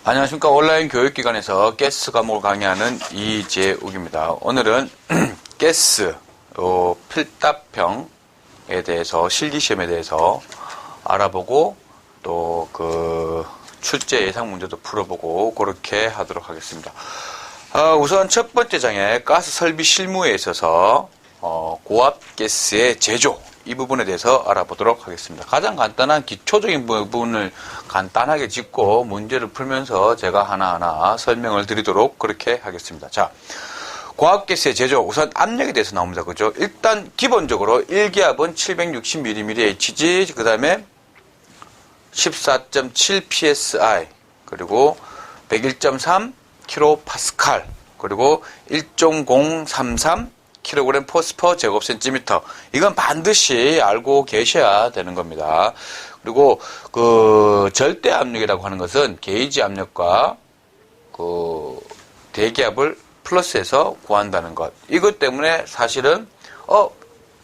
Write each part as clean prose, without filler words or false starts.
안녕하십니까. 온라인 교육기관에서 가스 과목을 강의하는 이재욱입니다. 오늘은 가스 필답형에 대해서 실기시험에 대해서 알아보고 또 그 출제 예상 문제도 풀어보고 그렇게 하도록 하겠습니다. 우선 첫 번째 장에 가스 설비 실무에 있어서 고압 가스의 제조 이 부분에 대해서 알아보도록 하겠습니다. 가장 간단한 기초적인 부분을 간단하게 짚고 문제를 풀면서 제가 하나하나 설명을 드리도록 그렇게 하겠습니다. 자, 고압가스의 제조, 우선 압력에 대해서 나옵니다. 그죠? 일단 기본적으로 1기압은 760mm HG, 그 다음에 14.7 PSI, 그리고 101.3 kPa, 그리고 1.033 kg 포스퍼 제곱센티미터. 이건 반드시 알고 계셔야 되는 겁니다. 그리고 그 절대 압력이라고 하는 것은 게이지 압력과 그 대기압을 플러스해서 구한다는 것. 이것 때문에 사실은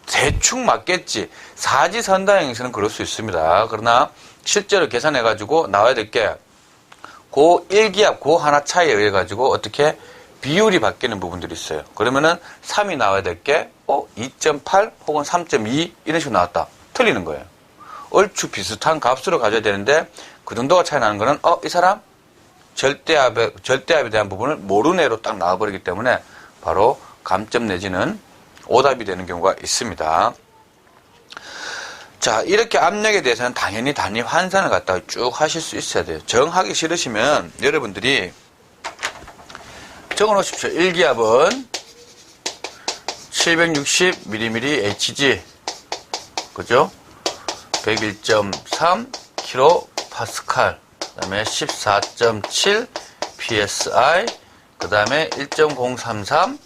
대충 맞겠지. 사지선다형에서는 그럴 수 있습니다. 그러나 실제로 계산해 가지고 나와야 될 게 그 1기압 그 하나 차이에 의해 가지고 어떻게 비율이 바뀌는 부분들이 있어요. 그러면은 3이 나와야 될 게 2.8 혹은 3.2 이런 식으로 나왔다. 틀리는 거예요. 얼추 비슷한 값으로 가져야 되는데 그 정도가 차이 나는 거는 이 사람 절대압에 대한 부분을 모르네로 딱 나와버리기 때문에 바로 감점 내지는 오답이 되는 경우가 있습니다. 자, 이렇게 압력에 대해서는 당연히 단위 환산을 갖다가 쭉 하실 수 있어야 돼요. 정하기 싫으시면 여러분들이 적어 놓으십시오. 1기압은 760mm HG, 그죠? 101.3 kPa, 그 다음에 14.7 PSI, 그 다음에 1.033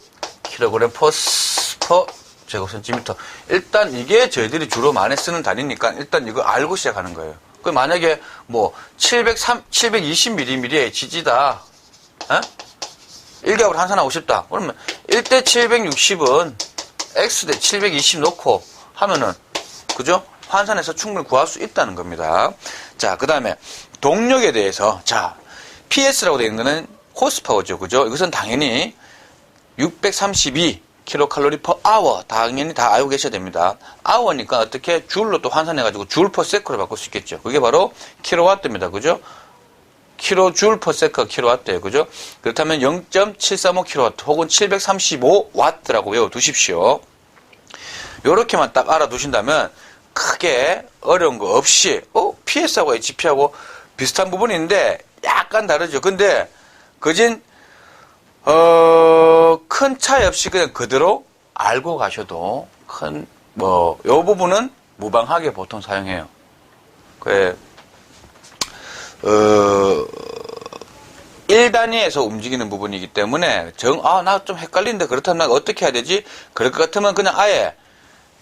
kg 포스퍼 제곱센티미터. 일단 이게 저희들이 주로 많이 쓰는 단위니까 일단 이거 알고 시작하는 거예요. 그 만약에 뭐 720mm HG다. 1기압으로 환산하고 싶다. 그러면 1대 760은 X대 720 놓고 하면은, 그죠? 환산해서 충분히 구할 수 있다는 겁니다. 자, 그 다음에 동력에 대해서, 자, PS라고 되어 있는 거는 호스파워죠. 그죠? 이것은 당연히 632 kcal per hour. 당연히 다 알고 계셔야 됩니다. hour니까 어떻게 줄로 또 환산해가지고 줄 per sec로 바꿀 수 있겠죠. 그게 바로 킬로와트입니다. 그죠? 킬로줄 per second 킬로와트예요. 그죠? 그렇다면 0.735 킬로와트 혹은 735와트라고 외워두십시오. 요렇게만 딱 알아두신다면 크게 어려운 거 없이 PS하고 HP하고 비슷한 부분이 있는데 약간 다르죠. 근데 그진 큰 차이 없이 그냥 그대로 알고 가셔도 요 부분은 무방하게 보통 사용해요. 그래 1단위에서 움직이는 부분이기 때문에 나 좀 헷갈리는데 그렇다면 어떻게 해야 되지? 그럴 것 같으면 그냥 아예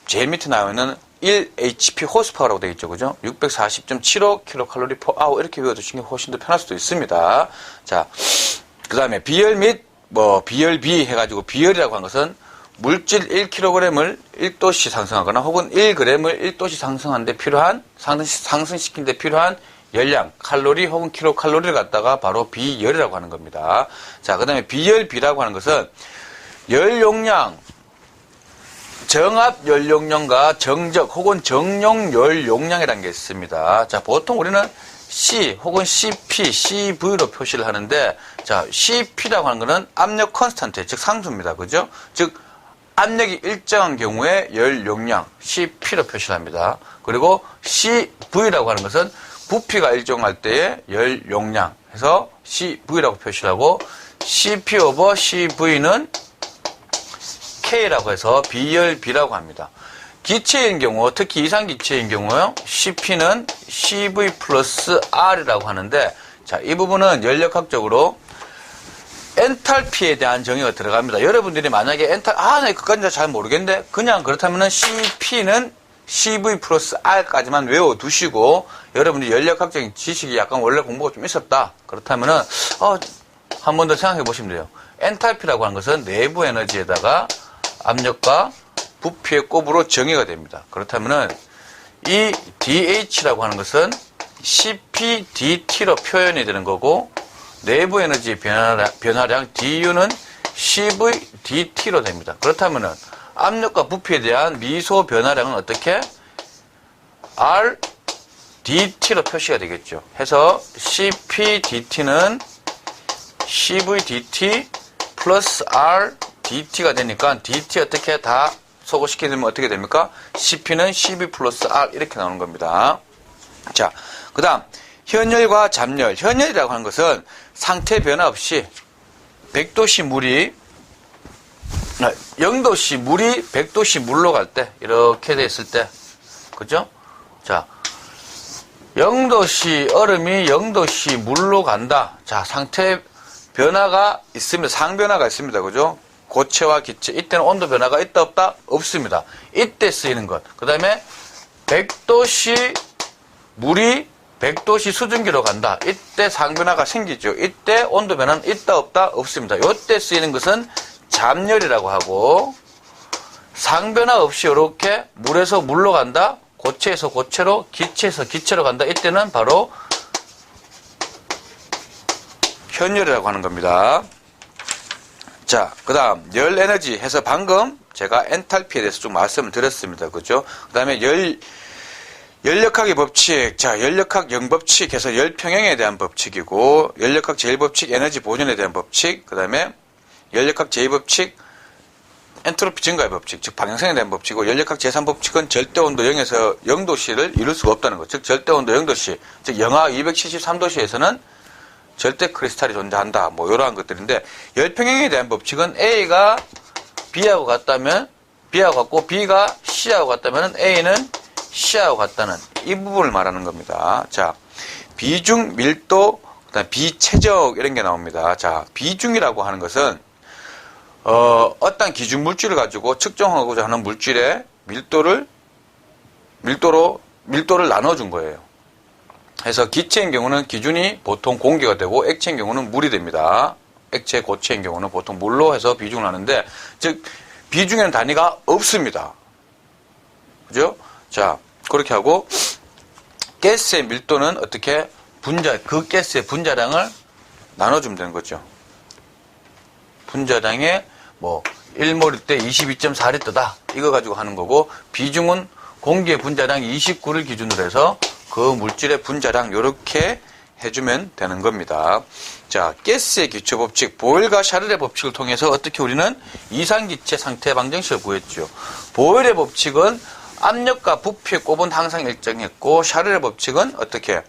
제일 밑에 나오는 1HP 호스파워라고 되어 있죠. 그죠? 640.75 kcal per hour 이렇게 외워두시는 게 훨씬 더 편할 수도 있습니다. 자, 그 다음에 비열 및 비열비 해가지고 비열이라고 하는 것은 물질 1kg을 1도씩 상승하거나 혹은 1g을 1도씩 상승하는데 필요한 상승시키는 데 필요한 열량, 칼로리 혹은 킬로칼로리를 갖다가 바로 비열이라고 하는 겁니다. 자, 그 다음에 비열비라고 하는 것은 열용량, 정압 열용량과 정적 혹은 정용 열용량이라는 게 있습니다. 자, 보통 우리는 C 혹은 CP, CV로 표시를 하는데, 자, CP라고 하는 것은 압력 컨스탄트, 즉 상수입니다. 그죠? 즉, 압력이 일정한 경우에 열용량, CP로 표시를 합니다. 그리고 CV라고 하는 것은 부피가 일정할 때의 열 용량 해서 CV라고 표시를 하고 CP over CV는 K라고 해서 비열비라고 합니다. 기체인 경우, 특히 이상기체인 경우요, CP는 CV 플러스 R이라고 하는데, 자, 이 부분은 연력학적으로 엔탈피에 대한 정의가 들어갑니다. 여러분들이 만약에 나 그까지는 잘 모르겠는데, 그냥 그렇다면은 CP는 CV 플러스 R까지만 외워두시고, 여러분들이 연력학적인 지식이 약간 원래 공부가 좀 있었다. 그렇다면은, 한 번 더 생각해 보시면 돼요. 엔탈피라고 하는 것은 내부 에너지에다가 압력과 부피의 곱으로 정의가 됩니다. 그렇다면은, 이 DH라고 하는 것은 CPDT로 표현이 되는 거고, 내부 에너지 변화량 du는 CV dt로 됩니다. 그렇다면은 압력과 부피에 대한 미소 변화량은 어떻게? R dt로 표시가 되겠죠. 해서 CP dt는 CV dt 플러스 R dt가 되니까 dt 어떻게 다 소거시키면 어떻게 됩니까? CP는 CV 플러스 R 이렇게 나오는 겁니다. 자, 그 다음 현열과 잡열. 현열이라고 하는 것은 상태 변화 없이 100도씨 물이 0도씨 물이 100도씨 물로 갈 때 이렇게 됐을 때 그죠? 자, 0도씨 얼음이 0도씨 물로 간다. 자, 상태 변화가 있습니다. 상변화가 있습니다. 그죠? 고체와 기체. 이때는 온도 변화가 있다 없다? 없습니다. 이때 쓰이는 것. 그 다음에 100도씨 물이 100도씨 수증기로 간다. 이때 상변화가 생기죠. 이때 온도 변화는 있다 없다? 없습니다. 이때 쓰이는 것은 잡열이라고 하고, 상변화 없이 이렇게 물에서 물로 간다. 고체에서 고체로, 기체에서 기체로 간다. 이때는 바로 현열이라고 하는 겁니다. 자, 그 다음 열에너지 해서 방금 제가 엔탈피에 대해서 좀 말씀을 드렸습니다. 그죠? 그 다음에 연력학의 법칙. 자, 연력학 영법칙 해서 열평형에 대한 법칙이고, 연력학 제1법칙 에너지 보존에 대한 법칙, 그 다음에 연력학 제2법칙 엔트로피 증가의 법칙, 즉 방향성에 대한 법칙이고, 연력학 제3법칙은 절대온도 0에서 0도씨를 이룰 수가 없다는 것. 즉 절대온도 0도씨, 즉 영하 273도씨에서는 절대 크리스탈이 존재한다. 뭐 이러한 것들인데, 열평형에 대한 법칙은 A가 B하고 같다면 B하고 같고 B가 C하고 같다면 A는 C하고 같다는 이 부분을 말하는 겁니다. 자, 비중, 밀도, 그다음 비체적 이런 게 나옵니다. 자, 비중이라고 하는 것은 어떤 기준 물질을 가지고 측정하고자 하는 물질의 밀도를 나눠준 거예요. 그래서 기체인 경우는 기준이 보통 공기가 되고 액체인 경우는 물이 됩니다. 액체, 고체인 경우는 보통 물로 해서 비중을 하는데, 즉 비중에는 단위가 없습니다. 그죠? 자, 그렇게 하고 가스의 밀도는 어떻게 그 가스의 분자량을 나눠주면 되는 거죠. 분자량에 뭐 1몰일 때 22.4리터다 이거 가지고 하는 거고, 비중은 공기의 분자량 29를 기준으로 해서 그 물질의 분자량 이렇게 해주면 되는 겁니다. 자, 가스의 기초법칙 보일과 샤를의 법칙을 통해서 어떻게 우리는 이상기체 상태 방정식을 구했죠. 보일의 법칙은 압력과 부피의 곱은 항상 일정했고, 샤를의 법칙은 어떻게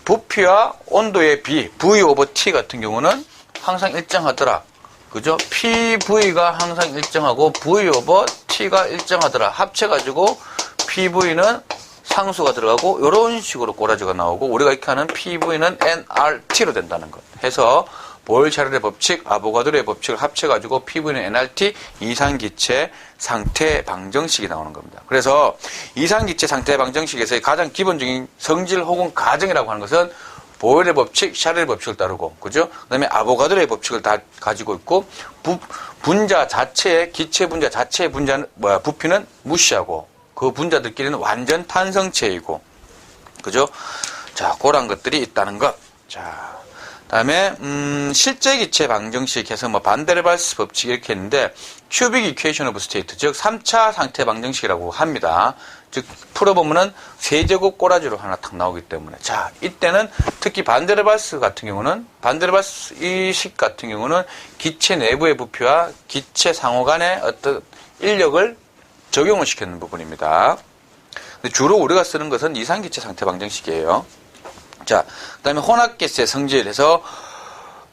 부피와 온도의 비 V 오버 T 같은 경우는 항상 일정하더라. 그죠? PV가 항상 일정하고 V 오버 T가 일정하더라. 합쳐가지고 PV는 상수가 들어가고 이런 식으로 꼬라지가 나오고, 우리가 이렇게 하는 PV는 nRT로 된다는 것. 해서 보일-샤를의 법칙, 아보가드로의 법칙을 합쳐가지고 PV는 nRT 이상기체 상태 방정식이 나오는 겁니다. 그래서 이상기체 상태 방정식에서의 가장 기본적인 성질 혹은 가정이라고 하는 것은 보일의 법칙, 샤를의 법칙을 따르고, 그죠? 그 다음에 아보가드로의 법칙을 다 가지고 있고, 분자 자체의, 기체 분자 자체의 부피는 무시하고, 그 분자들끼리는 완전 탄성체이고, 그죠? 자, 그런 것들이 있다는 것. 자, 다음에 실제 기체 방정식 해서 뭐 반데르발스 법칙 이렇게 했는데, 큐빅 이퀘이션 오브 스테이트, 즉 3차 상태 방정식이라고 합니다. 즉 풀어보면은 세제곱 꼬라지로 하나 탁 나오기 때문에, 자, 이때는 특히 반데르발스 같은 경우는, 반데르발스 이식 같은 경우는 기체 내부의 부피와 기체 상호 간의 어떤 인력을 적용을 시키는 부분입니다. 근데 주로 우리가 쓰는 것은 이상기체 상태 방정식이에요. 자, 그 다음에 혼합기체의 성질에서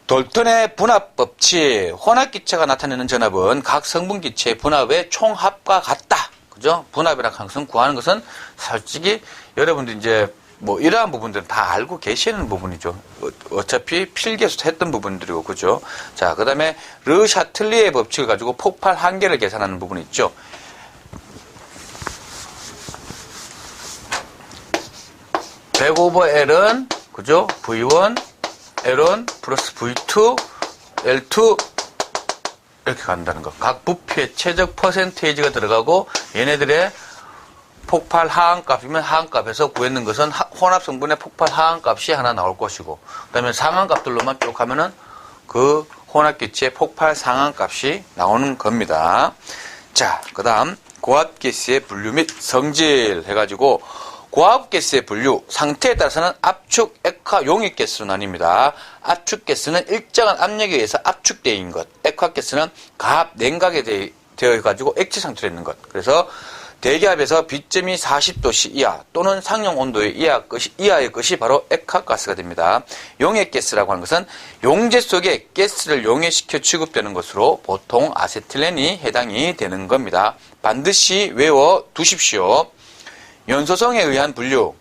돌턴의 분합법칙. 혼합기체가 나타내는 전압은 각 성분기체의 분합의 총합과 같다. 그죠? 분합이랑 항상 구하는 것은 솔직히 여러분들 이제 뭐 이러한 부분들은 다 알고 계시는 부분이죠. 어차피 필기에서 했던 부분들이고, 그죠? 자, 그 다음에 르 샤틀리의 법칙을 가지고 폭발 한계를 계산하는 부분이 있죠. (100/L은) 그죠? V1, L1 플러스 V2, L2 이렇게 간다는 거. 각 부피의 최적 퍼센테이지가 들어가고, 얘네들의 폭발 하한값이면 하한값에서 구했는 것은 혼합 성분의 폭발 하한값이 하나 나올 것이고, 그 다음에 상한값들로만 쭉 하면은 그 혼합기체의 폭발 상한값이 나오는 겁니다. 자, 그 다음 고압가스의 분류 및 성질 해가지고, 고압가스의 분류 상태에 따라서는 압축, 액화, 용액가스로 나뉩니다. 압축가스는 일정한 압력에 의해서 압축되어 있는 것, 액화가스는 가압, 냉각에 되어 가지고 액체 상태로 있는 것. 그래서 대기압에서 B점이 40도씨 이하 또는 상용 온도의 이하의 것이 바로 액화가스가 됩니다. 용액가스라고 하는 것은 용제 속에 가스를 용해시켜 취급되는 것으로 보통 아세틸렌이 해당이 되는 겁니다. 반드시 외워 두십시오. 연소성에 의한 분류.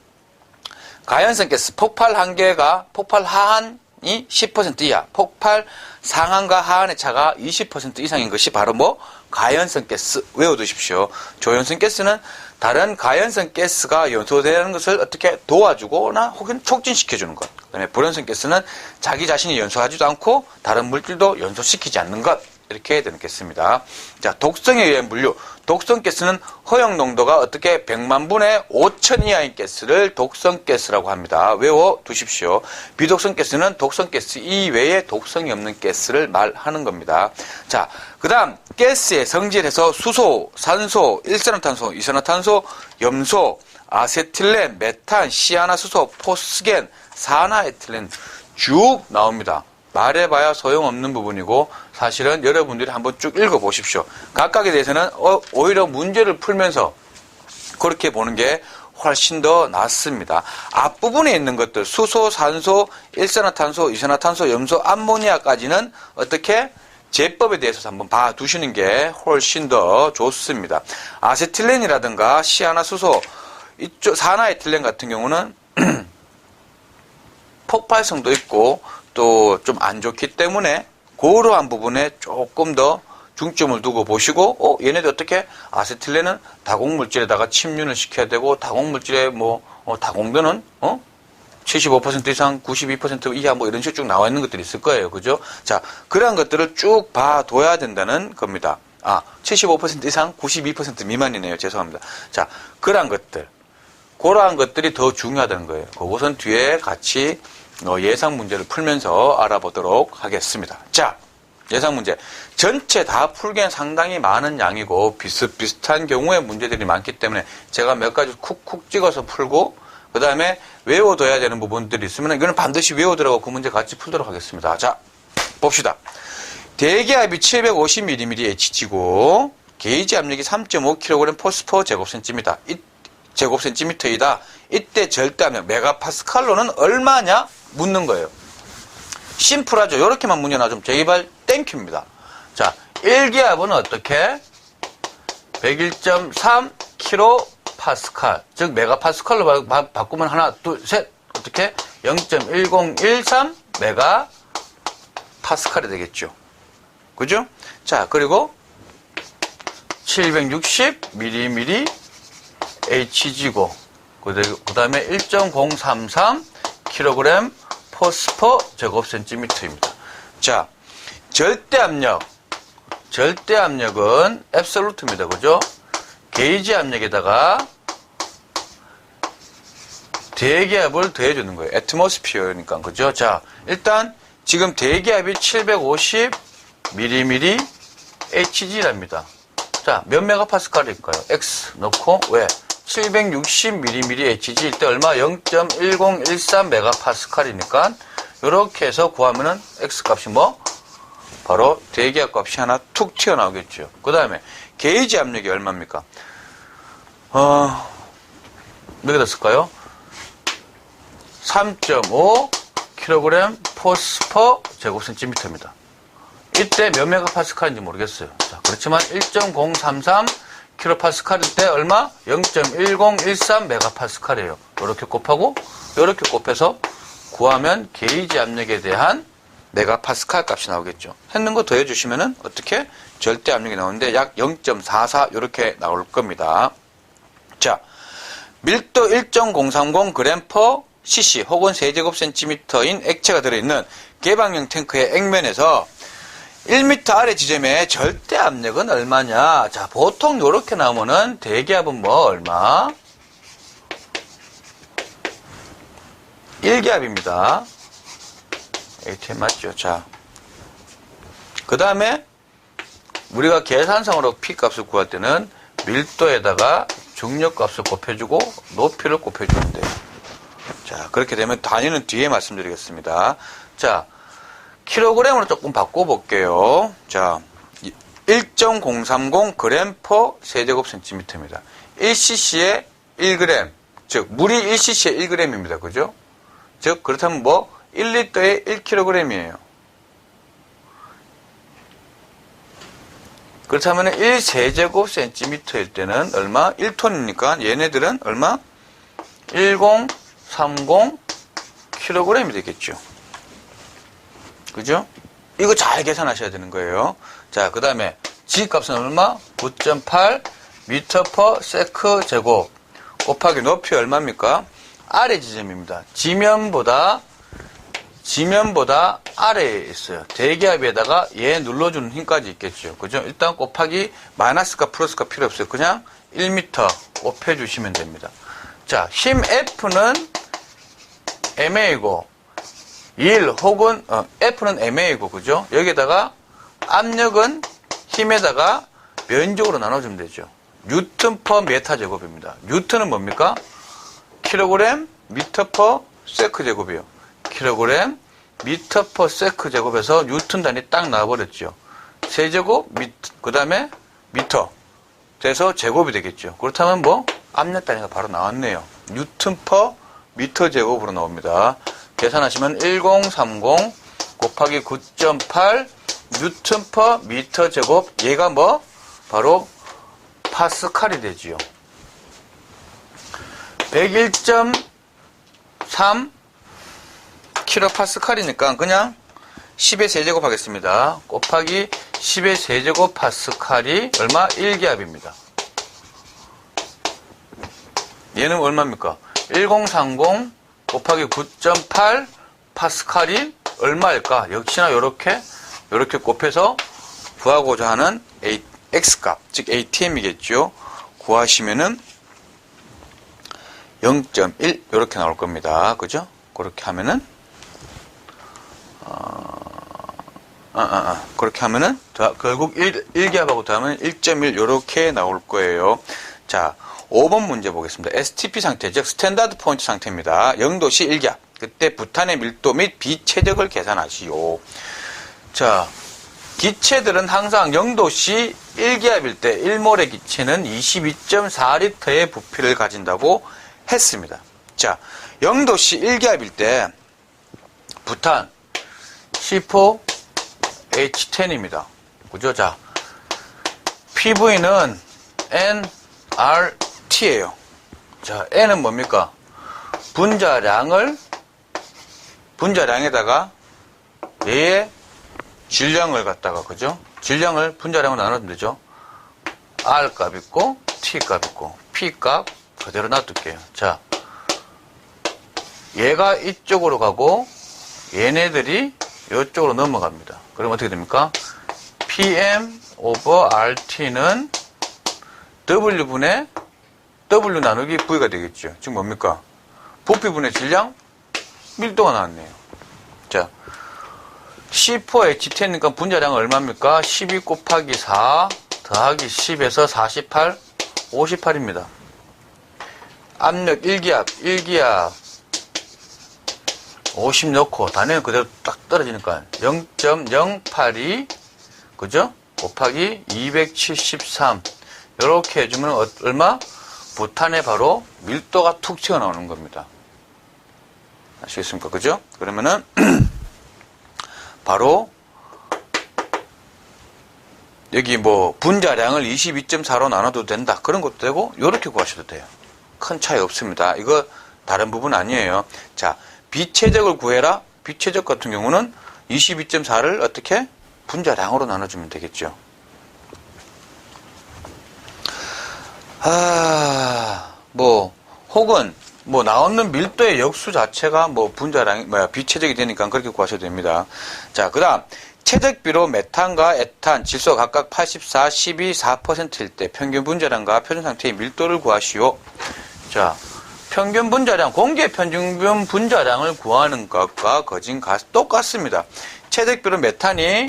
가연성 가스 폭발 한계가 폭발 하한이 10% 이하, 폭발 상한과 하한의 차가 20% 이상인 것이 바로 가연성 가스 외워두십시오. 조연성 가스는 다른 가연성 가스가 연소되는 것을 어떻게 도와주거나 혹은 촉진시켜주는 것. 그 다음에 불연성 가스는 자기 자신이 연소하지도 않고 다른 물질도 연소시키지 않는 것. 이렇게 되겠습니다. 자, 독성에 의한 분류. 독성 가스는 허용 농도가 어떻게 100만 분의 5천 이하인 가스를 독성 가스라고 합니다. 외워 두십시오. 비독성 가스는 독성 가스 이외에 독성이 없는 가스를 말하는 겁니다. 자, 그 다음 가스의 성질에서 수소, 산소, 일산화탄소, 이산화탄소, 염소, 아세틸렌, 메탄, 시아나수소, 포스겐, 산화에틸렌 쭉 나옵니다. 말해봐야 소용없는 부분이고 사실은 여러분들이 한번 쭉 읽어보십시오. 각각에 대해서는 오히려 문제를 풀면서 그렇게 보는 게 훨씬 더 낫습니다. 앞부분에 있는 것들 수소, 산소, 일산화탄소, 이산화탄소, 염소, 암모니아까지는 어떻게 제법에 대해서 한번 봐두시는 게 훨씬 더 좋습니다. 아세틸렌이라든가 시아나수소, 이쪽 산화에틸렌 같은 경우는 폭발성도 있고 또 좀 안 좋기 때문에 그러한 부분에 조금 더 중점을 두고 보시고, 얘네들 어떻게 아세틸렌은 다공물질에다가 침륜을 시켜야 되고, 다공물질에 다공변은 75% 이상, 92% 이하 이런 식으로 쭉 나와 있는 것들이 있을 거예요. 그죠? 자, 그러한 것들을 쭉 봐둬야 된다는 겁니다. 75% 이상, 92% 미만이네요. 죄송합니다. 자, 그러한 것들이 더 중요하다는 거예요. 그것은 뒤에 같이 예상 문제를 풀면서 알아보도록 하겠습니다. 자, 예상 문제. 전체 다 풀기엔 상당히 많은 양이고 비슷비슷한 경우의 문제들이 많기 때문에 제가 몇 가지 쿡쿡 찍어서 풀고 그 다음에 외워둬야 되는 부분들이 있으면 이거는 반드시 외워두라고 그 문제 같이 풀도록 하겠습니다. 자, 봅시다. 대기압이 750mm의 HG고 게이지 압력이 3.5kg 포스퍼 제곱센티미터이다. 이때 절대압력 메가파스칼로는 얼마냐? 묻는 거예요. 심플하죠. 이렇게만 문제나 좀 제기발 땡큐입니다. 자, 1기압은 어떻게? 101.3 kPa. 즉 메가파스칼로 바꾸면 하나, 둘, 셋. 어떻게? 0.1013 메가파스칼이 되겠죠. 그죠? 자, 그리고 760mm HG고 그 다음에 1.033 kg 포스퍼 제곱센티미터입니다. 자, 절대압력은 앱솔루트입니다. 그죠? 게이지 압력에다가 대기압을 더해주는 거예요. 애트모스피어니까. 그죠? 자, 일단 지금 대기압이 750mm HG랍니다. 자, 몇 메가파스칼일까요? X 넣고 왜? 760mm HG일 때 얼마? 0.1013 메가파스칼이니까 이렇게 해서 구하면은 X 값이 바로 대기압 값이 하나 툭 튀어나오겠죠. 그 다음에 게이지 압력이 얼마입니까? 몇 개 됐을까요? 3.5 kg 포스퍼 제곱센티미터입니다. 이때 몇 메가파스칼인지 모르겠어요. 자, 그렇지만 1.033 kPa일 때 얼마? 0.1013 메가파스칼이에요. 이렇게 곱하고 이렇게 곱해서 구하면 게이지 압력에 대한 메가파스칼 값이 나오겠죠. 했는 거 더해주시면은 어떻게? 절대 압력이 나오는데 약 0.44 이렇게 나올 겁니다. 자, 밀도 1.030g/cc 혹은 세제곱센티미터인 액체가 들어있는 개방형 탱크의 액면에서 1m 아래 지점의 절대 압력은 얼마냐? 자, 보통 이렇게 나오면은 대기압은 얼마? 1기압입니다. ATM 맞죠? 자, 그 다음에 우리가 계산상으로 P 값을 구할 때는 밀도에다가 중력 값을 곱해주고 높이를 곱해주면 돼요. 자, 그렇게 되면 단위는 뒤에 말씀드리겠습니다. 자, 킬로그램으로 조금 바꿔볼게요. 자, 1.030g/세제곱센티미터입니다. 1cc에 1g, 즉 물이 1cc에 1g입니다. 그죠? 즉 그렇다면 뭐 1리터에 1kg이에요. 그렇다면 1세제곱센티미터일 때는 얼마? 1톤이니까 얘네들은 얼마? 1030kg이 되겠죠. 그죠? 이거 잘 계산하셔야 되는 거예요. 자, 그 다음에 G값은 얼마? 9.8 m/s 제곱 곱하기 높이 얼마입니까? 아래 지점입니다. 지면보다 아래에 있어요. 대기압에다가 얘 눌러주는 힘까지 있겠죠. 그죠? 일단 곱하기 마이너스가 플러스가 필요 없어요. 그냥 1m 곱해주시면 됩니다. 자, 힘 F는 MA고 1 혹은 F는 MA고 그죠? 여기다가 압력은 힘에다가 면적으로 나눠주면 되죠. 뉴턴 퍼 메타 제곱입니다. 뉴턴은 뭡니까? 킬로그램 미터 퍼 세크 제곱이요. 킬로그램 미터 퍼 세크 제곱에서 뉴턴 단위 딱 나와버렸죠. 세제곱 그 다음에 미터 돼서 제곱이 되겠죠. 그렇다면 뭐 압력 단위가 바로 나왔네요. 뉴턴 퍼 미터 제곱으로 나옵니다. 계산하시면 1030 곱하기 9.8 뉴턴 퍼 미터 제곱 얘가 뭐 바로 파스칼이 되지요. 101.3 킬로파스칼이니까 그냥 10의 세제곱 하겠습니다. 곱하기 10의 세제곱 파스칼이 얼마? 1기압입니다. 얘는 얼마입니까? 1030 곱하기 9.8 파스칼이 얼마일까? 역시나 요렇게 곱해서 구하고자 하는 X값, 즉 ATM이겠죠. 구하시면은 0.1 이렇게 나올 겁니다. 그죠? 그렇게 하면은 그렇게 하면은 결국 1기압하고 더하면 1.1 이렇게 나올 거예요. 자, 5번 문제 보겠습니다. STP 상태, 즉 스탠다드 포인트 상태입니다. 0도시 1기압. 그때 부탄의 밀도 및 비체적을 계산하시오. 자, 기체들은 항상 0도씨 1기압일 때 1몰의 기체는 22.4리터의 부피를 가진다고 했습니다. 자, 0도씨 1기압일 때 부탄 C4H10입니다. 그죠? 자, PV는 nRT예요. 자, N은 뭡니까? 분자량에다가 얘의 질량을 갖다가, 그죠? 질량을 분자량으로 나눠주면 되죠? R 값 있고, T 값 있고, P 값 그대로 놔둘게요. 자, 얘가 이쪽으로 가고, 얘네들이 이쪽으로 넘어갑니다. 그럼 어떻게 됩니까? PM over RT는 W분의 W 나누기 V가 되겠죠. 지금 뭡니까? 부피분의 질량, 밀도가 나왔네요. 자, C4H10이니까 분자량은 얼마입니까? 12 곱하기 4 더하기 10에서 48, 58입니다. 압력 1기압 50 넣고 단위는 그대로 딱 떨어지니까 0.082 그죠? 곱하기 273 이렇게 해주면 얼마? 부탄에 바로 밀도가 툭 튀어나오는 겁니다. 아시겠습니까? 그죠? 그러면은 바로 여기 뭐 분자량을 22.4로 나눠도 된다. 그런 것도 되고 이렇게 구하셔도 돼요. 큰 차이 없습니다. 이거 다른 부분 아니에요. 자, 비체적을 구해라. 비체적 같은 경우는 22.4를 어떻게? 분자량으로 나눠주면 되겠죠. 혹은 나오는 밀도의 역수 자체가 비체적이 되니까 그렇게 구하셔도 됩니다. 자, 그 다음, 체적비로 메탄과 에탄, 질소가 각각 84, 12, 4%일 때 평균 분자량과 표준 상태의 밀도를 구하시오. 자, 평균 분자량, 공개 평균 분자량을 구하는 것과 거진 똑같습니다. 체득비로 메탄이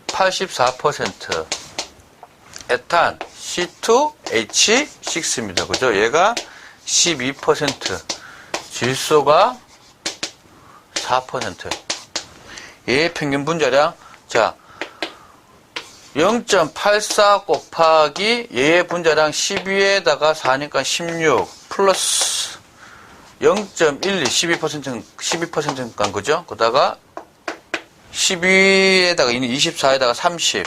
84%, 에탄 C2H6입니다. 그죠? 얘가 12%, 질소가 4%. 얘의 평균 분자량, 자, 0.84 곱하기 얘의 분자량 12에다가 4니까 16 플러스 0.12 12%니까 그죠? 그다가 12에다가 24에다가 30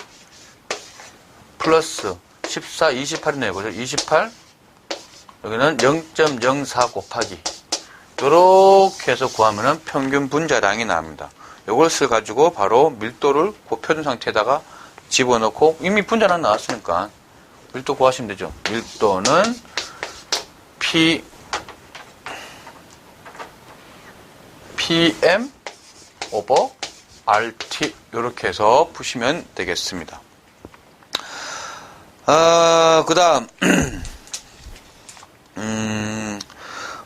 플러스 14 28이네요. 그죠? 28 여기는 0.04 곱하기 요렇게 해서 구하면은 평균 분자량이 나옵니다. 요걸 써가지고 바로 밀도를 표준 상태에다가 집어넣고 이미 분자량 나왔으니까 밀도 구하시면 되죠. 밀도는 PM over RT 이렇게 해서 푸시면 되겠습니다. 그 다음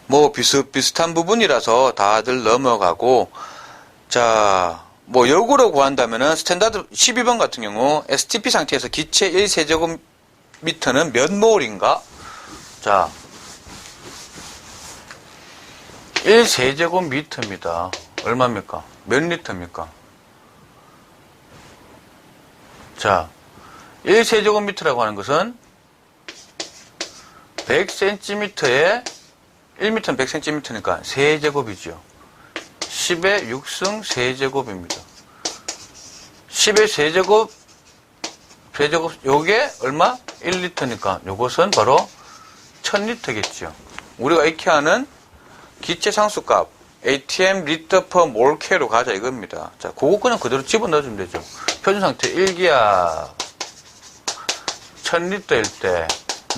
뭐 비슷비슷한 부분이라서 다들 넘어가고, 자, 뭐 역으로 구한다면은 스탠다드 12번 같은 경우 STP 상태에서 기체 1세제곱미터는 몇 몰인가? 자, 1세제곱미터입니다. 얼마입니까? 몇 리터입니까? 자, 1세제곱미터라고 하는 것은 100cm에 1m는 100cm니까 세제곱이죠. 10의 6승 세제곱입니다. 10의 세제곱, 요게 얼마? 1리터니까 요것은 바로 1000리터겠죠. 우리가 익히 하는 기체 상수값, ATM 리터 per 몰 K로 가자 이겁니다. 자, 그거 그냥 그대로 집어넣어주면 되죠. 표준 상태 1기압 1000리터일 때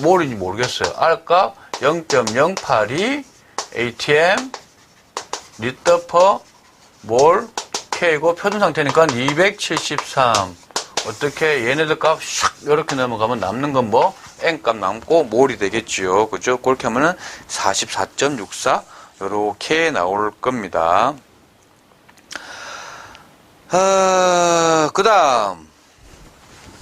몰인지 모르겠어요. R값 0.082 ATM 리터 per 몰 K고 표준 상태니까 273. 어떻게 얘네들 값 샥 이렇게 넘어가면 남는 건 뭐 N값 남고 몰이 되겠지요. 그죠? 그렇게 하면은 44.64 요렇게 나올 겁니다. 그 다음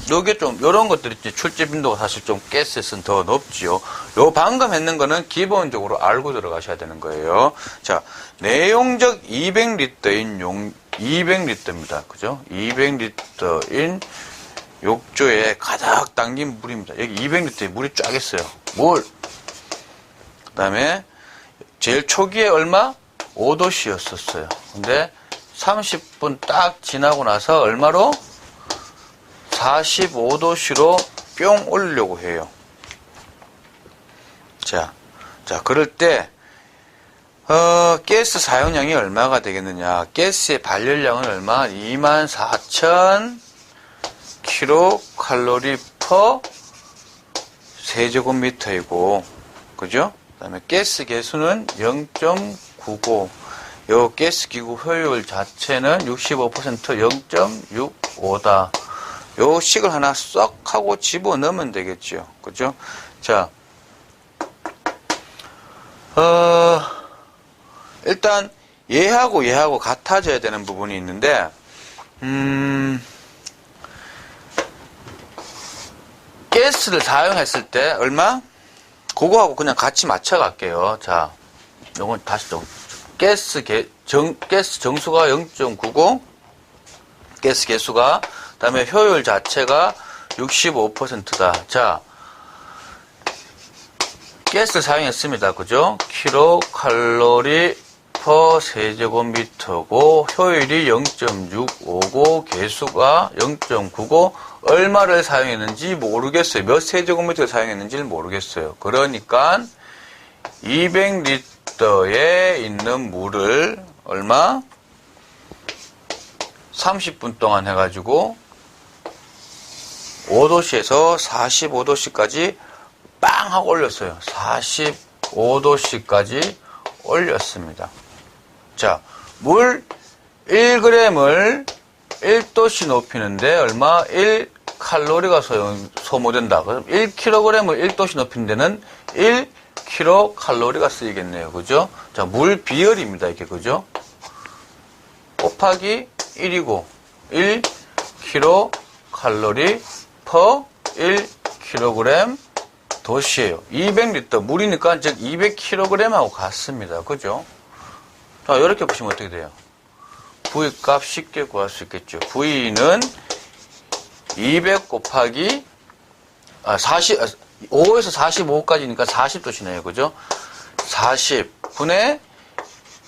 요게 좀 요런 것들이 있지. 출제 빈도가 사실 좀 가스에서는 더 높지요. 요 방금 했는 거는 기본적으로 알고 들어가셔야 되는 거예요. 자, 내용적 200리터인 200리터입니다. 그죠? 200리터인 욕조에 가득 담긴 물입니다. 여기 200리터에 물이 쫙 있어요. 물. 그 다음에 제일 초기에 얼마? 5도씨였었어요. 근데 30분 딱 지나고 나서 얼마로? 45도씨로 뿅 올리려고 해요. 자, 그럴 때, 가스 사용량이 얼마가 되겠느냐. 가스의 발열량은 얼마? 24,000 kcal per 세제곱미터이고, 그죠? 그 다음에 가스 개수는 0.99. 요 가스 기구 효율 자체는 65% 0.65다. 요 식을 하나 썩 하고 집어넣으면 되겠죠. 그죠? 자, 일단 얘하고 같아져야 되는 부분이 있는데, 가스를 사용했을 때 얼마? 그거하고 그냥 같이 맞춰 갈게요. 자, 요건 다시 좀 가스 정수가 0.99, 가스 개수가, 그 다음에 효율 자체가 65%다. 자, 가스를 사용했습니다. 그죠? 킬로칼로리 per 세제곱미터고, 효율이 0.659, 개수가 0.99, 얼마를 사용했는지 모르겠어요. 몇 세제곱미터를 사용했는지를 모르겠어요. 그러니까 200리터에 있는 물을 얼마? 30분 동안 해가지고 5도씨에서 45도씨까지 빵 하고 올렸어요. 45도씨까지 올렸습니다. 자, 물 1g을 1도씨 높이는데 얼마? 1칼로리가 소모된다. 그럼 1kg을 1도씨 높이는 데는 1kcal가 쓰이겠네요. 그죠? 자, 물 비율입니다. 이게, 그죠? 곱하기 1이고, 1kcal per 1kg 도시예요. 200L 물이니까 즉 200kg하고 같습니다. 그죠? 자, 이렇게 보시면 어떻게 돼요? V 값 쉽게 구할 수 있겠죠. V는 200 곱하기 5에서 45까지니까 40도시네요. 그죠? 40분의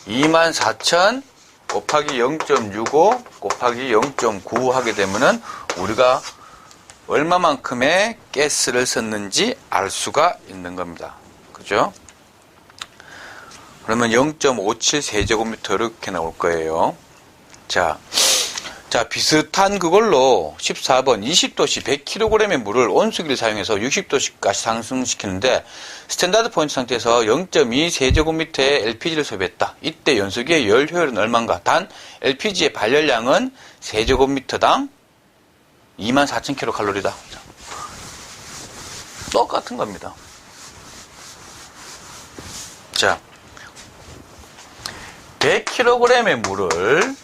24,000 곱하기 0.65 곱하기 0.9 하게 되면은 우리가 얼마만큼의 가스를 썼는지 알 수가 있는 겁니다. 그죠? 그러면 0.57 세제곱미터 이렇게 나올 거예요. 자, 비슷한 그걸로 14번 20도씨 100kg의 물을 온수기를 사용해서 60도씨까지 상승시키는데 스탠다드 포인트 상태에서 0.2 세제곱미터의 LPG를 소비했다. 이때 연소기의 열 효율은 얼마인가? 단 LPG의 발열량은 세제곱미터당 24,000kcal다. 똑같은 겁니다. 자, 100kg의 물을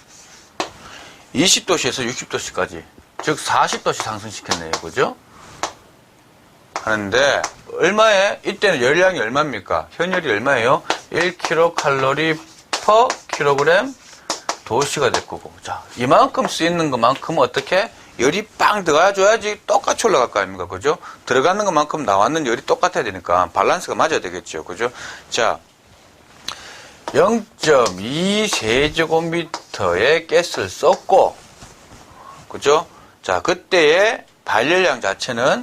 20도씨에서 60도씨까지, 즉 40도씨 상승시켰네요. 그죠? 하는데 얼마에? 이때는 열량이 얼마입니까? 현열이 얼마예요? 1kcal per kg 도씨가 될 거고. 자, 이만큼 쓰이는 것만큼 어떻게? 열이 빵 들어가줘야지 똑같이 올라갈 거 아닙니까? 그죠? 들어가는 것만큼 나왔는 열이 똑같아야 되니까 밸런스가 맞아야 되겠죠. 그죠? 자, 0.2 세제곱미터의 가스를 썼고, 그죠? 자, 그때의 발열량 자체는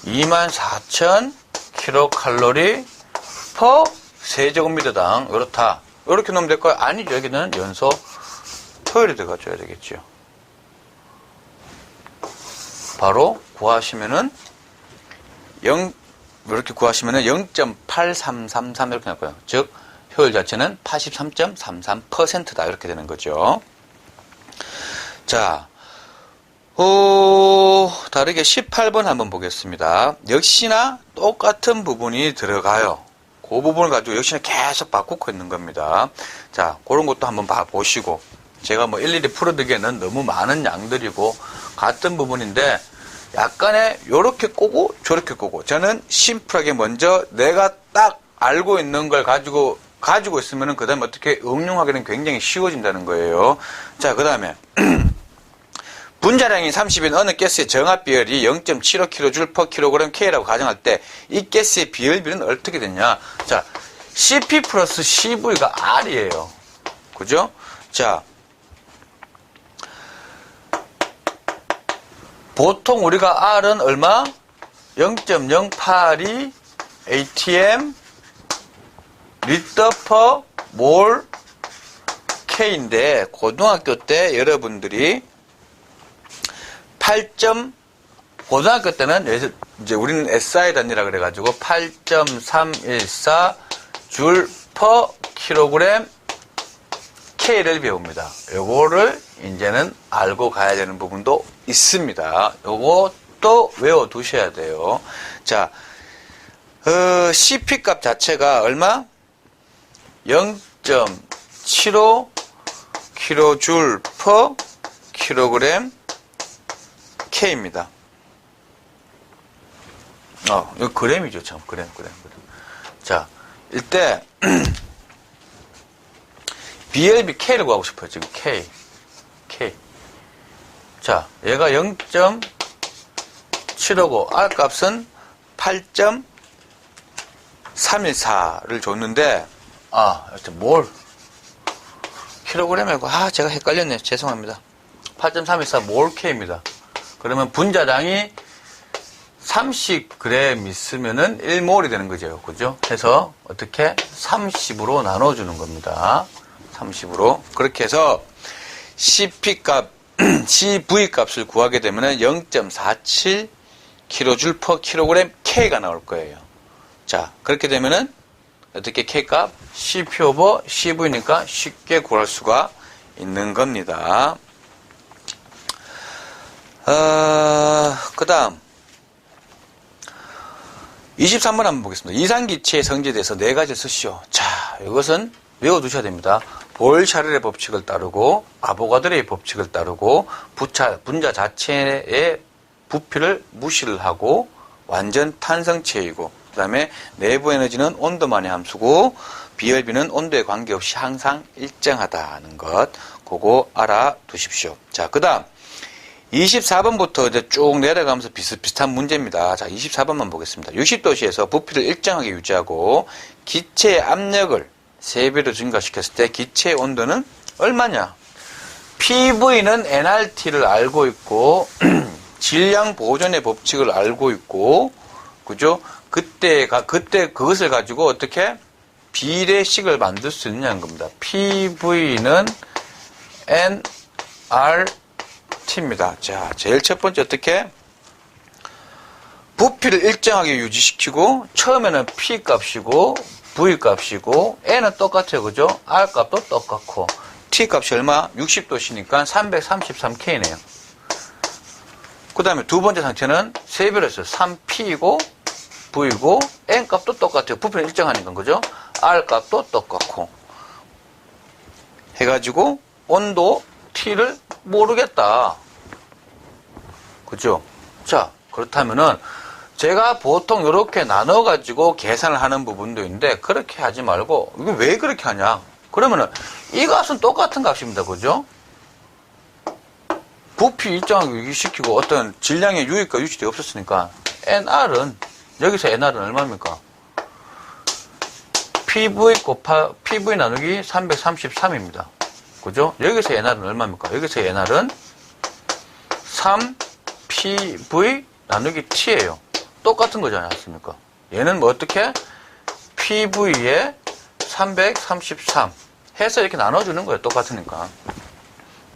24,000kcal per 세제곱미터당 이렇다. 이렇게 놓으면 될까요? 아니죠. 여기는 연소 효율이 들어가줘야 되겠죠. 바로 구하시면은 이렇게 구하시면은 0.8333 이렇게 나올 거예요. 즉 효율 자체는 83.33%다 이렇게 되는 거죠. 자, 다르게 18번 한번 보겠습니다. 역시나 똑같은 부분이 들어가요. 그 부분을 가지고 역시나 계속 바꾸고 있는 겁니다. 자, 그런 것도 한번 보시고, 제가 뭐 일일이 풀어드기에는 너무 많은 양들이고 같은 부분인데 약간의 요렇게 꼬고 저렇게 꼬고, 저는 심플하게 먼저 내가 딱 알고 있는 걸 가지고 있으면은 그 다음에 어떻게 응용하기는 굉장히 쉬워진다는 거예요. 자, 그 다음에 분자량이 30인 어느 가스의 정합 비율이 0.75kJ per kg K라고 가정할 때 이 가스의 비율비는 어떻게 되냐? 자, CP 플러스 CV가 R이에요. 그죠? 자, 보통 우리가 R은 얼마? 0.082 atm 리터 per 몰 K인데 고등학교 때 여러분들이 고등학교 때는 이제 우리는 SI 단위라 그래가지고 8.314 줄 per kg K를 배웁니다. 요거를 이제는 알고 가야 되는 부분도 있습니다. 요것도 외워두셔야 돼요. 자, CP 값 자체가 얼마? 0.75 kJ per kg K입니다. 이거 그램이죠, 참. 그램. 자, 이때, BLB K를 구하고 싶어요, 지금. K. 자, 얘가 0.759, R 값은 8.314를 줬는데, 여튼 킬로그램이고, 제가 헷갈렸네요. 죄송합니다. 8.314 몰 K입니다. 그러면 분자량이 30g 있으면은 1몰이 되는 거죠. 그죠? 해서 어떻게 30으로 나눠주는 겁니다. 30으로. 그렇게 해서 CP 값, CV 값을 구하게 되면은 0.47 kJ per kg K가 나올 거예요. 자, 그렇게 되면은 어떻게 K 값? CP over CV니까 쉽게 구할 수가 있는 겁니다. 그 다음 23번 한번 보겠습니다. 이산기체의 성질에 대해서 네 가지를 쓰시오. 자, 이것은 외워두셔야 됩니다. 볼샤르의 법칙을 따르고 아보가드로의 법칙을 따르고 분자 자체의 부피를 무시를 하고 완전 탄성체이고 그 다음에 내부 에너지는 온도만의 함수고 비열비는 온도에 관계없이 항상 일정하다는 것 그거 알아두십시오. 자, 그 다음 24번부터 이제 쭉 내려가면서 비슷비슷한 문제입니다. 자, 24번만 보겠습니다. 60도씨에서 부피를 일정하게 유지하고 기체의 압력을 3배로 증가시켰을 때 기체의 온도는 얼마냐? PV는 nRT를 알고 있고 질량 보존의 법칙을 알고 있고 그죠? 그때 그것을 가지고 어떻게 비례식을 만들 수 있느냐는 겁니다. PV는 nRT입니다. 자, 제일 첫 번째 어떻게? 부피를 일정하게 유지시키고 처음에는 P 값이고 V 값이고 N은 똑같아요. 그죠? R 값도 똑같고 T 값이 얼마? 60도씨니까 333K네요. 그 다음에 두 번째 상태는 3배로 했어요. 3P이고 V고 N 값도 똑같아요. 부피는 일정하니까 그죠? R 값도 똑같고 해가지고 온도 T를 모르겠다. 그죠? 자, 그렇다면은 제가 보통 이렇게 나눠가지고 계산을 하는 부분도 있는데 그렇게 하지 말고 이거 왜 그렇게 하냐? 그러면은 이 값은 똑같은 값입니다. 그죠? 부피 일정하게 유지시키고 어떤 질량의 유입과 유출이 없었으니까 NR은 여기서 NR은 얼마입니까? PV 나누기 333입니다. 그죠? 여기서 NR은 얼마입니까? 여기서 NR은 3PV 나누기 T예요. 똑같은 거지 않습니까? 얘는 뭐 어떻게? PV에 333 해서 이렇게 나눠주는 거예요. 똑같으니까.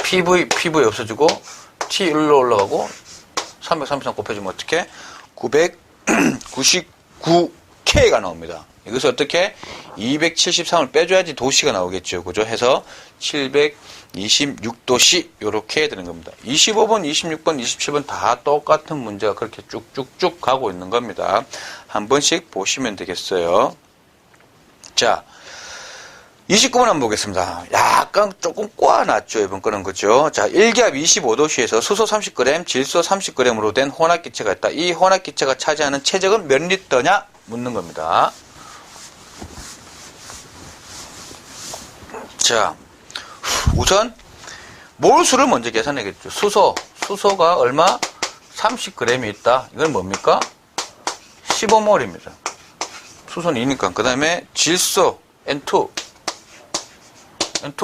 PV 없어지고 T 일로 올라가고 333 곱해주면 어떻게? 999K가 나옵니다. 이것을 어떻게? 273을 빼줘야지 도시가 나오겠죠. 그죠? 해서 726도씨 이렇게 되는 겁니다. 25번, 26번, 27번 다 똑같은 문제가 그렇게 쭉쭉쭉 가고 있는 겁니다. 한 번씩 보시면 되겠어요. 자, 29번 한번 보겠습니다. 약간 조금 꼬아놨죠. 이번 거는 그죠? 자, 1기압 25도씨에서 수소 30g, 질소 30g으로 된 혼합기체가 있다. 이 혼합기체가 차지하는 체적은 몇 리터냐? 묻는 겁니다. 자, 우선 몰수를 먼저 계산해야겠죠. 수소가 얼마? 30g이 있다. 이건 뭡니까? 15몰입니다. 수소는 2니까. 그 다음에 질소 N2가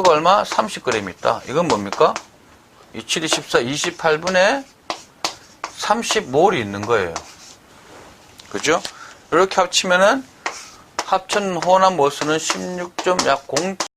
얼마? 30g 있다. 이건 뭡니까? 27, 24, 28분의 30몰이 있는 거예요. 그죠? 이렇게 합치면은 합천 혼합 몰수는 16약 0